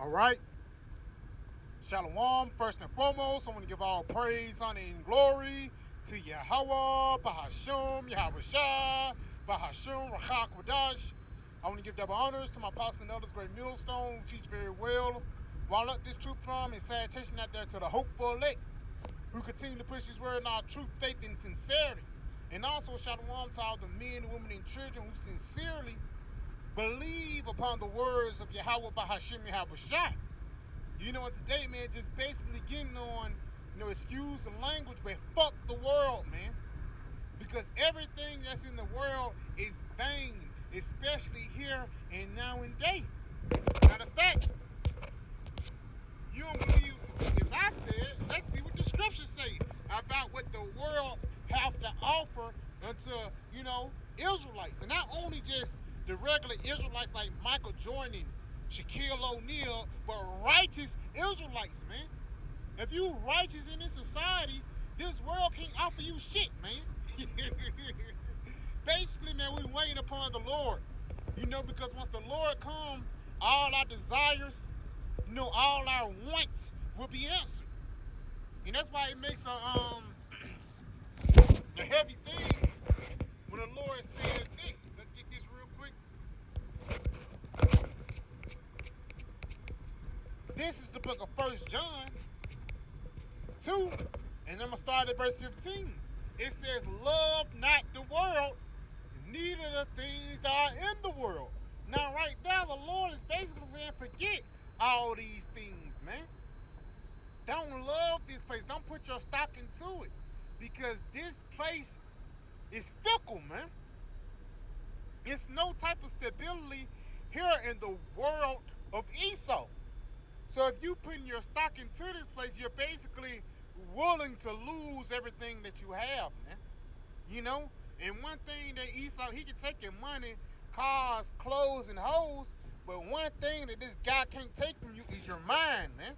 All right. Shalom. First and foremost, I want to give all praise, honor, and glory to Yahweh, Bahashum, Yahweh Bahashum, Rachak Wadash. I want to give double honors to my apostles and elders, great millstone, who teach very well. While up this truth from and salutation out there to the hopeful elect, who continue to push this word in our truth, faith, and sincerity. And also, shalom to all the men, women, and children who sincerely believe upon the words of Yahweh Bahashim Yahweh Shai. You know, and today, man, just basically getting on, excuse the language, but fuck the world, man. Because everything that's in the world is vain, especially here and now and day. Matter of fact, you don't believe if I said, let's see what the scriptures say about what the world have to offer unto, Israelites. And not only just the regular Israelites like Michael Jordan, Shaquille O'Neal, but righteous Israelites, man. If you righteous in this society, this world can't offer you shit, man. Basically, man, we waiting upon the Lord. Because once the Lord comes, all our desires, all our wants will be answered. And that's why it makes a heavy thing when the Lord says this. Let's get this real quick. This is the book of 1 John 2, and I'm going to start at verse 15. It says, love not the world, neither the things that are in the world. Now, right there, the Lord is basically saying, forget all these things, man. Don't love this place. Don't put your stock into it. Because this place is fickle, man. It's no type of stability here in the world of Esau. So if you put your stock into this place, you're basically willing to lose everything that you have, man. And one thing that Esau, he can take your money, cars, clothes, and hoes, but one thing that this guy can't take from you is your mind, man.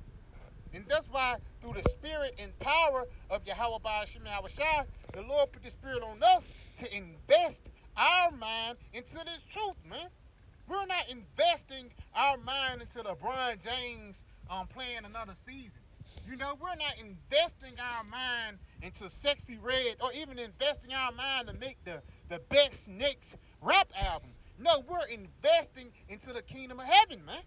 And that's why through the spirit and power of Yahweh Ba'ashim Yahweh Shai, the Lord put the spirit on us to invest our mind into this truth, man. We're not investing our mind into LeBron James playing another season. We're not investing our mind into Sexy Red or even investing our mind to make the best next rap album. No, we're investing into the kingdom of heaven, man.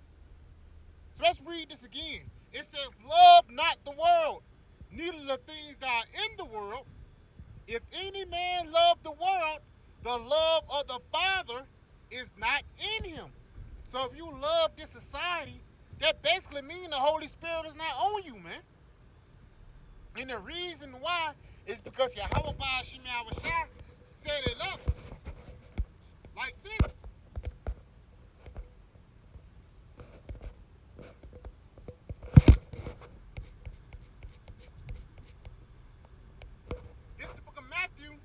So let's read this again. It says, love not the world, neither the things that are in the world. If any man love the world, the love of the Father is not in him. So if you love this society, that basically means the Holy Spirit is not on you, man. And the reason why is because Yahweh Ba'ashim Yahweh Shai set it up like this. This is the book of Matthew.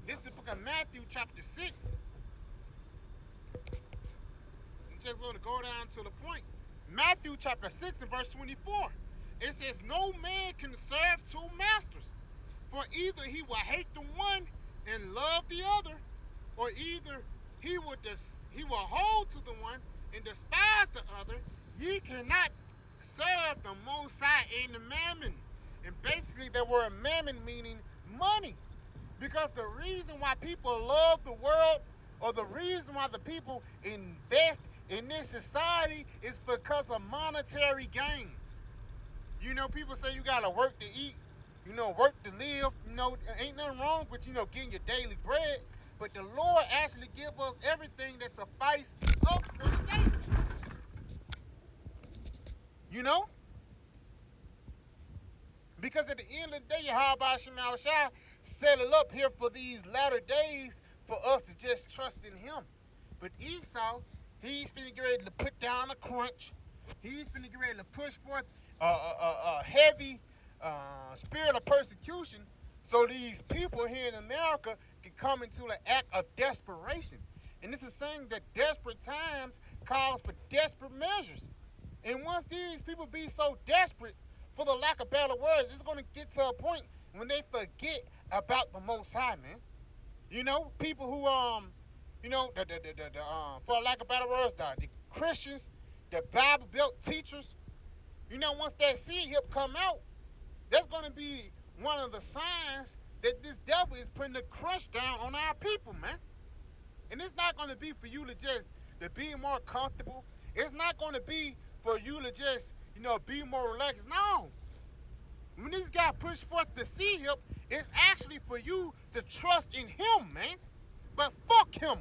This is the book of Matthew chapter 6. Just going to go down to the point. Matthew chapter 6 and verse 24. It says, no man can serve two masters, for either he will hate the one and love the other, or either he will hold to the one and despise the other. Ye cannot serve the Most High and the mammon. And basically the word mammon meaning money. Because the reason why people love the world, or the reason why the people invest in this society, is because of monetary gain. People say you gotta work to eat, work to live. Ain't nothing wrong with, getting your daily bread. But the Lord actually give us everything that suffice us for the day. Because at the end of the day, Yahweh Shema Shai set it up here for these latter days for us to just trust in him. But Esau, he's finna get ready to put down a crunch. He's finna get ready to push forth a heavy spirit of persecution, so these people here in America can come into an act of desperation. And this is saying that desperate times calls for desperate measures. And once these people be so desperate, for the lack of better words, it's going to get to a point when they forget about the Most High, man. People who for lack of better words, the Christians the Bible Belt teachers, once that seed hip come out, that's going to be one of the signs that this devil is putting a crush down on our people, man. And it's not going to be for you to be more comfortable. It's not going to be for you to just, be more relaxed. No. When this guy pushed forth the seed hip, it's actually for you to trust in him, man. But fuck him.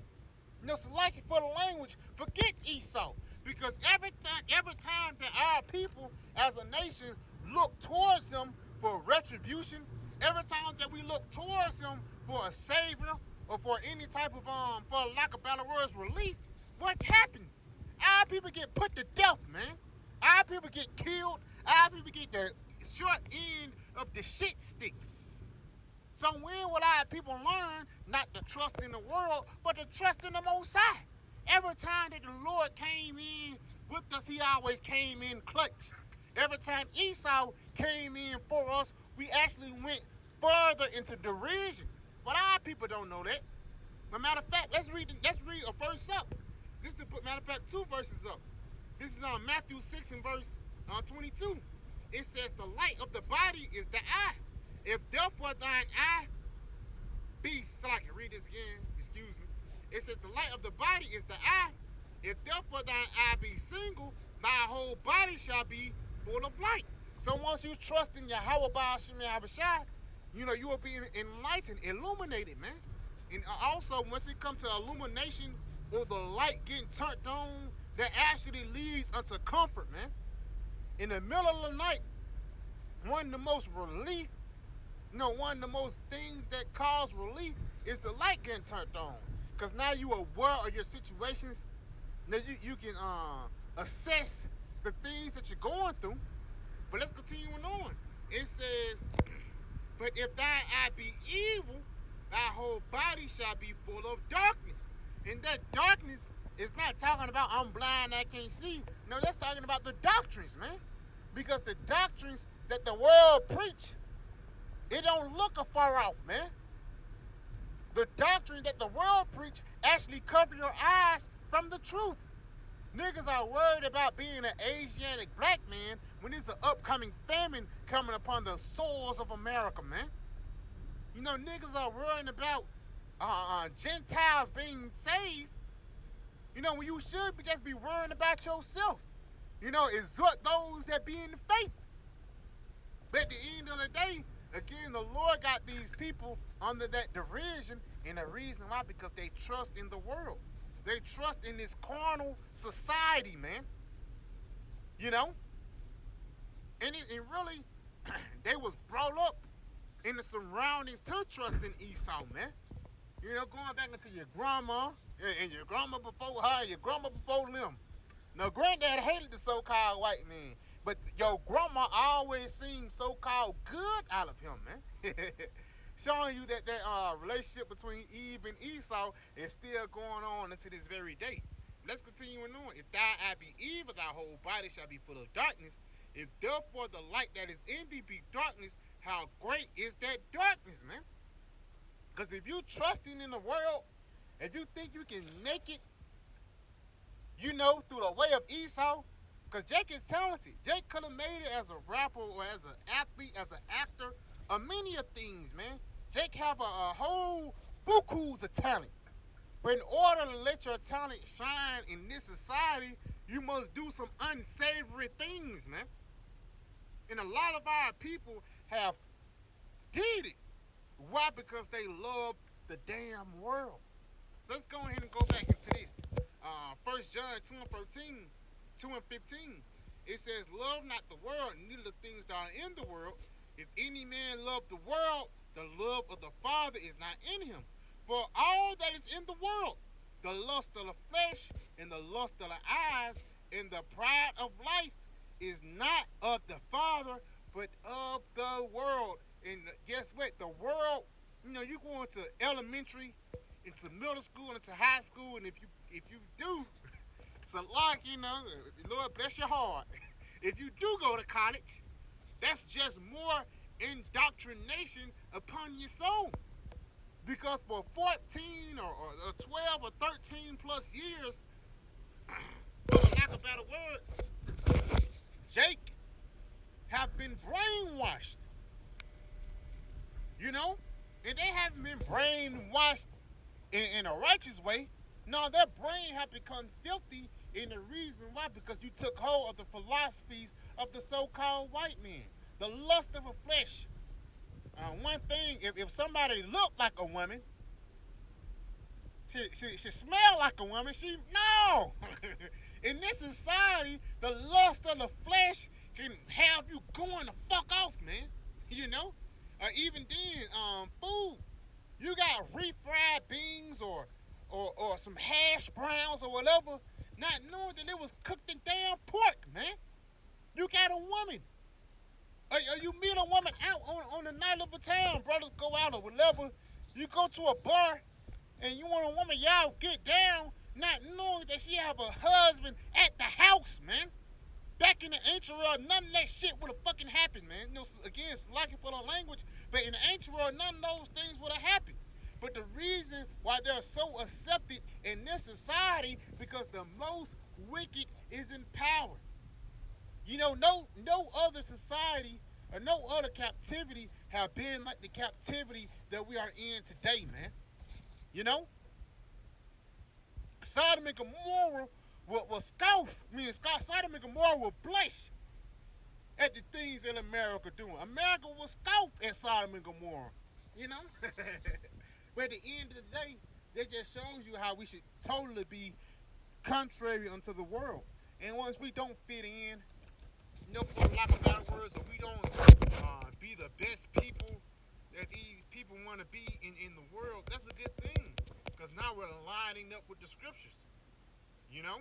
So like it for the language, forget Esau. Because every time that our people as a nation look towards him for retribution, every time that we look towards him for a savior or for any type of, for lack of better words, relief, what happens? Our people get put to death, man. Our people get killed. Our people get the short end of the shit stick. So when will our people learn not to trust in the world, but to trust in the Most High? Every time that the Lord came in with us, he always came in clutch. Every time Esau came in for us, we actually went further into derision. But our people don't know that. But matter of fact, let's read a verse up. Matter of fact, 2 verses up. This is on Matthew 6 and verse 22. It says, the light of the body is the eye. If therefore thine eye be, so I can read this again, excuse me. It says, the light of the body is the eye. If therefore thine eye be single, thy whole body shall be full of light. So once you trust in Yahweh Ba'ashim Yahabashai, you will be enlightened, illuminated, man. And also, once it comes to illumination or the light getting turned on, that actually leads unto comfort, man. In the middle of the night, one of the most relief, one of the most things that cause relief is the light getting turned on. Because now you are aware of your situations. Now you can assess the things that you're going through. But let's continue on. It says, but if thy eye be evil, thy whole body shall be full of darkness. And that darkness is not talking about I'm blind, I can't see. No, that's talking about the doctrines, man. Because the doctrines that the world preach, it don't look afar off, man. The doctrine that the world preach actually cover your eyes from the truth. Niggas are worried about being an Asiatic black man when there's an upcoming famine coming upon the soils of America, man. Niggas are worrying about Gentiles being saved. When you should just be worrying about yourself. Exhort those that be in the faith. But at the end of the day, again, the Lord got these people under that derision, and the reason why, because they trust in the world. They trust in this carnal society, man. And really, they was brought up in the surroundings to trust in Esau, man. Going back into your grandma, and your grandma before her, your grandma before them. Now, granddad hated the so-called white man, but your grandma always seemed so-called good out of him, man. Showing you that relationship between Eve and Esau is still going on unto this very day. Let's continue on. If thy eye be evil, thy whole body shall be full of darkness. If therefore the light that is in thee be darkness, how great is that darkness, man? Because if you trusting in the world, if you think you can make it, through the way of Esau, because Jake is talented. Jake could have made it as a rapper or as an athlete, as an actor, or many of things, man. Jake have a whole bukus of talent. But in order to let your talent shine in this society, you must do some unsavory things, man. And a lot of our people have did it. Why? Because they love the damn world. So let's go ahead and go back into this. 1 John 2 and 15. It says, love not the world, neither the things that are in the world. If any man love the world, the love of the Father is not in him. For all that is in the world, the lust of the flesh and the lust of the eyes and the pride of life is not of the Father, but of the world. And guess what? The world, you go into elementary, into middle school, into high school, and if you do, so like, Lord bless your heart. If you do go to college, that's just more indoctrination upon your soul. Because for 14 or 12 or 13 plus years, for lack of better words, brain washed in a righteous way. No, their brain have become filthy, and the reason why, because you took hold of the philosophies of the so-called white man, the lust of the flesh. One thing, if somebody looked like a woman, she smell like a woman, no. In this society, the lust of the flesh can have you going the fuck off, man. You know? Even then, food. You got refried beans or some hash browns or whatever, not knowing that it was cooked in damn pork, man. You got a woman. You meet a woman out on the night of a town, brothers go out or whatever. You go to a bar and you want a woman, y'all get down, not knowing that she have a husband at the house, man. Back in the ancient world, none of that shit would have fucking happened, man. You know, again, it's lucky for the language, but in the ancient world, none of those things would have happened. But the reason why they're so accepted in this society, because the most wicked is in power. You know, no other society or no other captivity have been like the captivity that we are in today, man. You know? Sodom and Gomorrah will scoff. I mean, Sodom and Gomorrah will blush at the things that America doing. America will scoff at Sodom and Gomorrah. You know? But at the end of the day, that just shows you how we should totally be contrary unto the world. And once we don't fit in, you know, for lack of better words, or we don't be the best people that these people want to be in the world, that's a good thing. Because now we're lining up with the scriptures. You know?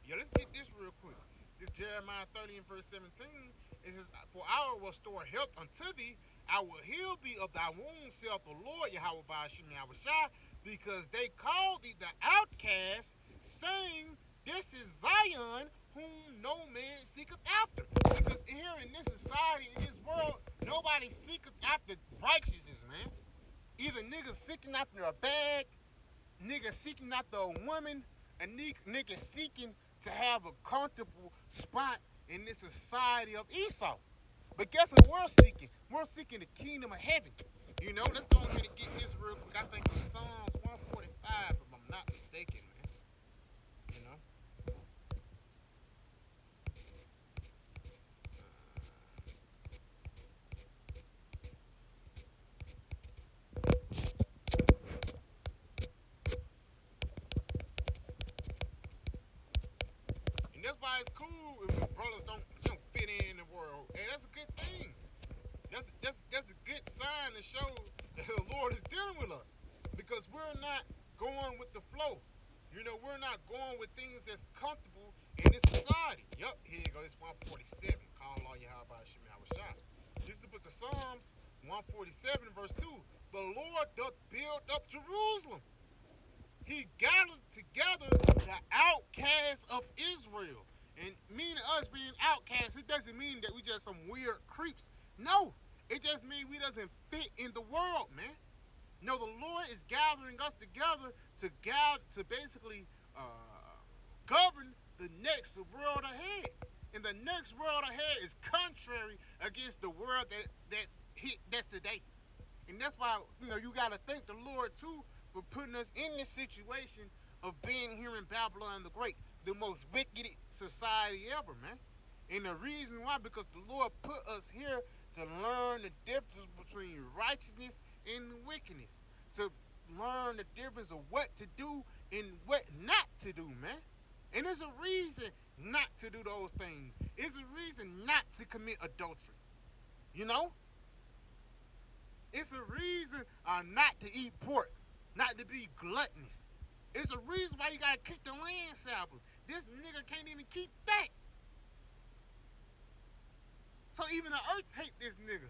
Yeah, let's get this real quick. This Jeremiah 30 and verse 17. It says, for I will restore health unto thee. I will heal thee of thy wounds, saith the Lord, Yahweh Ba'ashim Yahushua, because they called thee the outcast, saying, this is Zion, whom no man seeketh after. Because here in this society, in this world, nobody seeketh after righteousness, man. Either niggas seeking after a bag, niggas seeking after a woman, and niggas seeking to have a comfortable spot in this society of Esau. But guess what we're seeking? We're seeking the kingdom of heaven. You know, let's go ahead and get this real quick. I think it's Psalms 145, if I'm not mistaken, man. You know? And that's why it's cool if brothers don't fit in the world. And that's a good thing. That's a good sign to show that the Lord is dealing with us. Because we're not going with the flow. You know, we're not going with things that's comfortable in this society. Yup, here you go. It's 147. Call all Yahweh Ba'ashim Yahushua. This is the book of Psalms 147 verse 2. The Lord doth build up Jerusalem. He gathered together the outcasts of Israel. And meaning us being outcasts, it doesn't mean that we just some weird creeps. No, it just means we doesn't fit in the world, man. No, the Lord is gathering us together to basically govern the next world ahead. And the next world ahead is contrary against the world that's today. And that's why, you know, you got to thank the Lord too for putting us in this situation of being here in Babylon the Great, the most wicked society ever, man. And the reason why, because the Lord put us here to learn the difference between righteousness and wickedness, to learn the difference of what to do and what not to do, man. And there's a reason not to do those things. It's a reason not to commit adultery. You know? It's a reason not to eat pork, not to be gluttonous. It's a reason why you gotta kick the land sabbath. This nigga can't even keep that. So even the earth hate this nigga.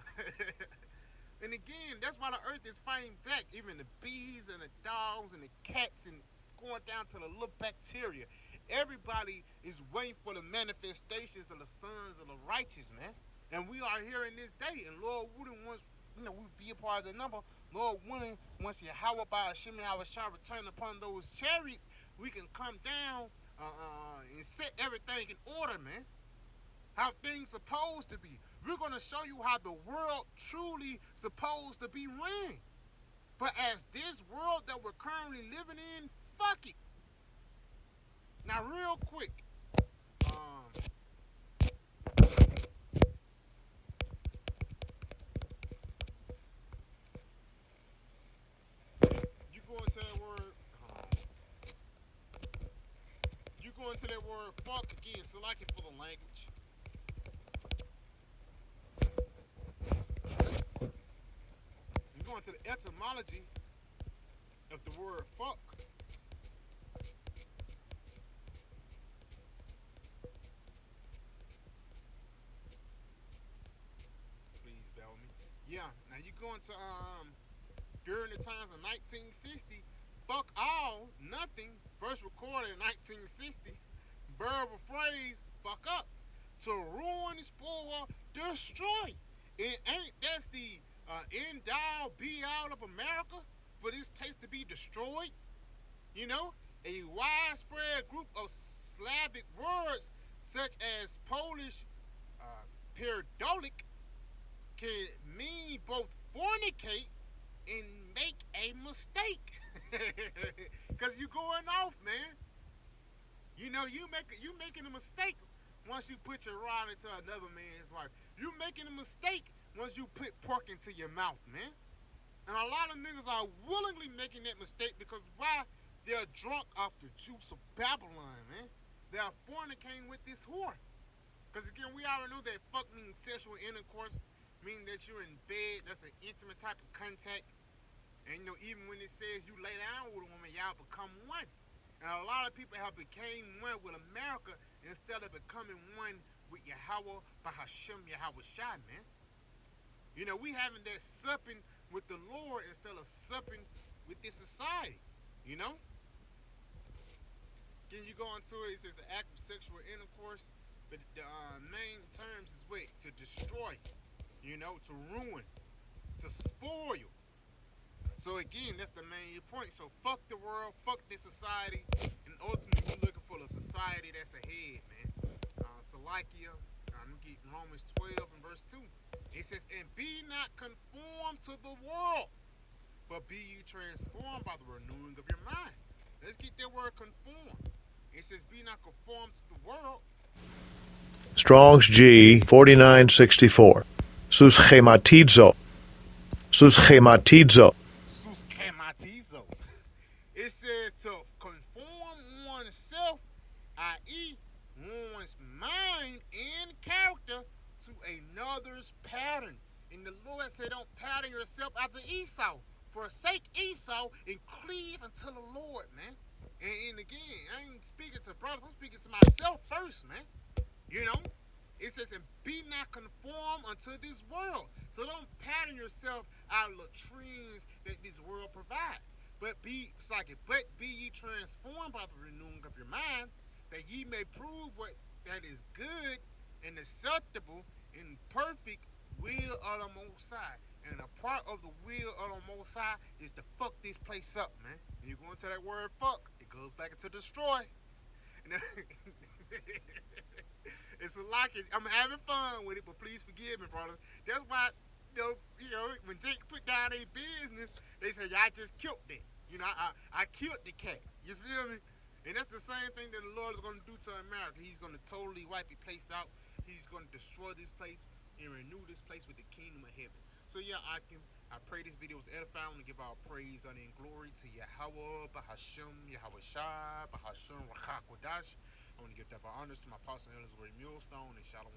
And again, that's why the earth is fighting back. Even the bees and the dogs and the cats and going down to the little bacteria. Everybody is waiting for the manifestations of the sons of the righteous, man. And we are here in this day. And Lord willing, once we be a part of the number, Lord willing, once Yahweh Ba'ashim Yahushua return upon those chariots, we can come down and set everything in order, man. How things supposed to be. We're going to show you how the world truly supposed to be ran. But as this world that we're currently living in, fuck it. Now, real quick, you go into that word, you go into that word fuck again, so like it for the language. You go into the etymology of the word fuck. Please bear with me. Yeah, now you go into during the times of 1960, fuck all, nothing, first recorded in 1960, verbal phrase, fuck up, to ruin, spoil, destroy. It ain't that's the end all be all of America for this place to be destroyed? You know, a widespread group of Slavic words such as Polish uh, periodolic can mean both fornicate and make a mistake. Cause you going off, man. You know, you making a mistake once you put your rod into another man's wife. You making a mistake once you put pork into your mouth, man. And a lot of niggas are willingly making that mistake because why? They're drunk off the juice of Babylon, man. They're fornicating with this whore. Because again, we already know that fuck means sexual intercourse, meaning that you're in bed, that's an intimate type of contact. And you know, even when it says you lay down with a woman, y'all become one. And a lot of people have became one with America instead of becoming one with Yahweh, Bahashem, Yahweh Shai, man. You know, we having that supping with the Lord instead of supping with this society. You know? Then you go into it, it says the act of sexual intercourse, but the main terms is what? To destroy, you know, to ruin, to spoil. So again, that's the main point. So fuck the world, fuck this society, and ultimately we're looking for a society that's ahead, man. Salakia, I'm gonna get Romans 12 and verse 2. It says, and be not conformed to the world, but be ye transformed by the renewing of your mind. Let's get that word conform. It says, be not conformed to the world. Strong's G 4964. Suschematizo. Suschematizo. Suschematizo. It says to conform oneself, i.e., one's mind and character, to another's pattern. And the Lord said, don't pattern yourself after Esau. Forsake Esau and cleave unto the Lord, man. And again, I ain't speaking to brothers, I'm speaking to myself first, man. You know? It says, and be not conformed unto this world. So don't pattern yourself out of the trends that this world provides. But be ye transformed by the renewing of your mind, that ye may prove what that is good and acceptable and perfect will of the Most High. And a part of the will of the Most High is to fuck this place up, man. And you go into that word fuck, it goes back into destroy. It's a like it. I'm having fun with it, but please forgive me, brothers. That's why, you know, when Jake put down a business, they say, I just killed that. You know, I killed the cat. You feel me? And that's the same thing that the Lord is going to do to America. He's going to totally wipe the place out. He's going to destroy this place and renew this place with the kingdom of heaven. So yeah, I pray this video was edifying and give our praise, honor, and glory to Yahweh, Bahashem, Yahweh Shai, Bahashem, Rachakodash. I want to give that honors to my apostle, Ellis Millstone, and Shalom.